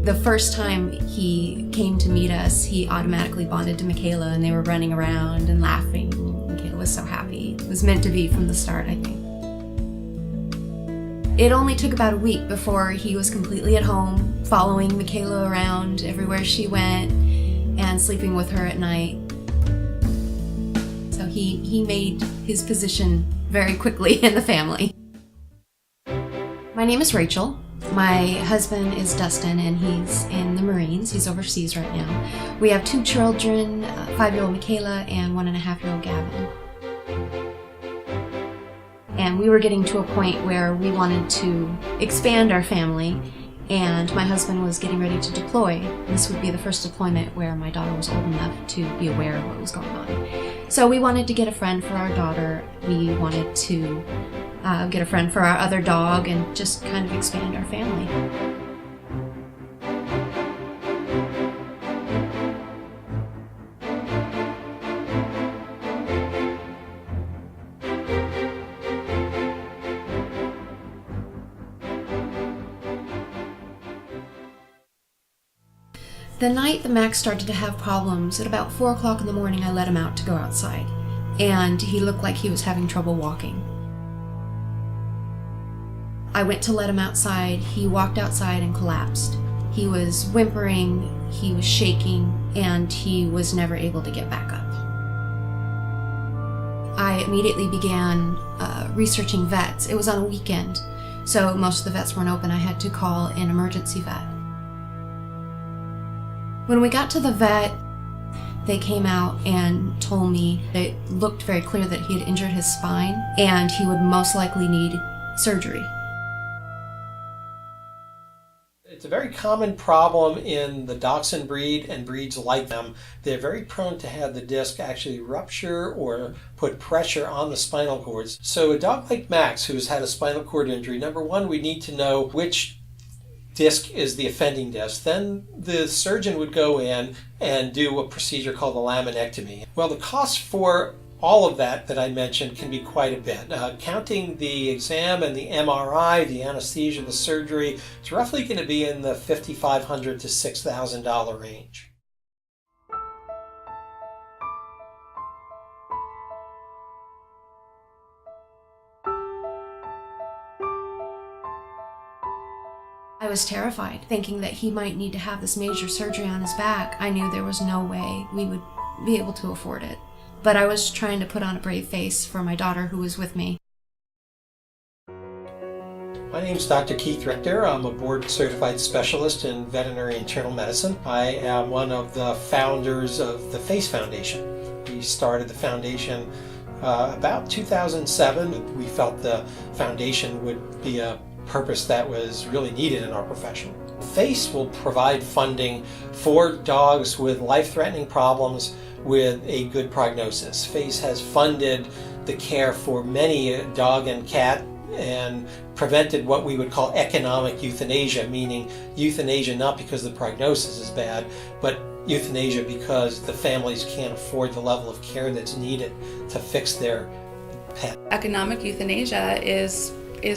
The first time he came to meet us, he automatically bonded to Michaela, and they were running around and laughing. Michaela was so happy. It was meant to be from the start, I think. It only took about a week before he was completely at home, following Michaela around everywhere she went and sleeping with her at night. So he made his position very quickly in the family. My name is Rachel. My husband is Dustin, and he's in the Marines. He's overseas right now. We have 2 children, 5-year-old Michaela and 1.5-year-old Gavin. And we were getting to a point where we wanted to expand our family, and my husband was getting ready to deploy. This would be the first deployment where my daughter was old enough to be aware of what was going on. So we wanted to get a friend for our daughter. We wanted to get a friend for our other dog and just kind of expand our family. The night that Max started to have problems, at about 4 o'clock in the morning, I let him out to go outside, and he looked like he was having trouble walking. I went to let him outside. He walked outside and collapsed. He was whimpering, he was shaking, and he was never able to get back up. I immediately began researching vets. It was on a weekend, so most of the vets weren't open. I had to call an emergency vet. When we got to the vet, they came out and told me it looked very clear that he had injured his spine and he would most likely need surgery. It's a very common problem in the Dachshund breed and breeds like them. They're very prone to have the disc actually rupture or put pressure on the spinal cords. So a dog like Max, who's had a spinal cord injury, number one, we need to know which disc is the offending disc. Then the surgeon would go in and do a procedure called a laminectomy. Well, the cost for all of that I mentioned can be quite a bit. Counting the exam and the MRI, the anesthesia, the surgery, it's roughly going to be in the $5,500 to $6,000 range. I was terrified, thinking that he might need to have this major surgery on his back. I knew there was no way we would be able to afford it. But I was trying to put on a brave face for my daughter who was with me. My name is Dr. Keith Richter. I'm a board-certified specialist in veterinary internal medicine. I am one of the founders of the FACE Foundation. We started the foundation about 2007. We felt the foundation would be a purpose that was really needed in our profession. FACE will provide funding for dogs with life-threatening problems with a good prognosis. FACE has funded the care for many dog and cat and prevented what we would call economic euthanasia, meaning euthanasia not because the prognosis is bad, but euthanasia because the families can't afford the level of care that's needed to fix their pet. Economic euthanasia is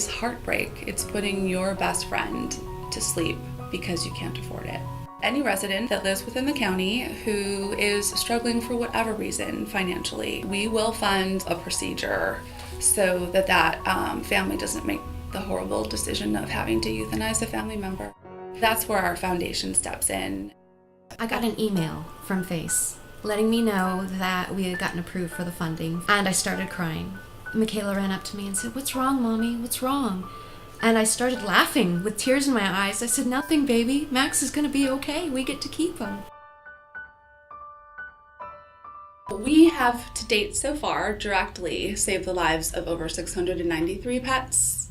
heartbreak. It's putting your best friend to sleep because you can't afford it. Any resident that lives within the county who is struggling for whatever reason financially, we will fund a procedure so that family doesn't make the horrible decision of having to euthanize a family member. That's where our foundation steps in. I got an email from FACE letting me know that we had gotten approved for the funding, and I started crying. Michaela ran up to me and said, "What's wrong, Mommy? What's wrong?" And I started laughing with tears in my eyes. I said, "Nothing, baby. Max is going to be okay. We get to keep him." We have to date so far directly saved the lives of over 693 pets.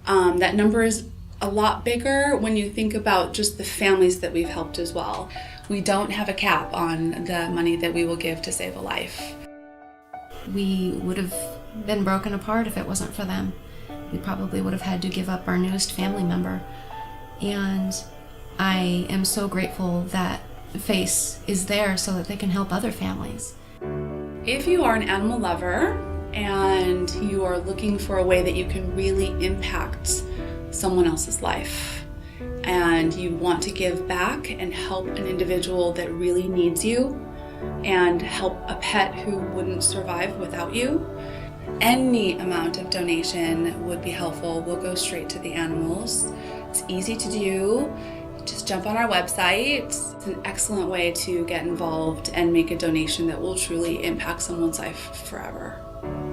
That number is a lot bigger when you think about just the families that we've helped as well. We don't have a cap on the money that we will give to save a life. We would have been broken apart if it wasn't for them. We probably would have had to give up our newest family member. And I am so grateful that FACE is there so that they can help other families. If you are an animal lover and you are looking for a way that you can really impact someone else's life and you want to give back and help an individual that really needs you and help a pet who wouldn't survive without you, any amount of donation would be helpful. We'll go straight to the animals. It's easy to do. Just jump on our website. It's an excellent way to get involved and make a donation that will truly impact someone's life forever.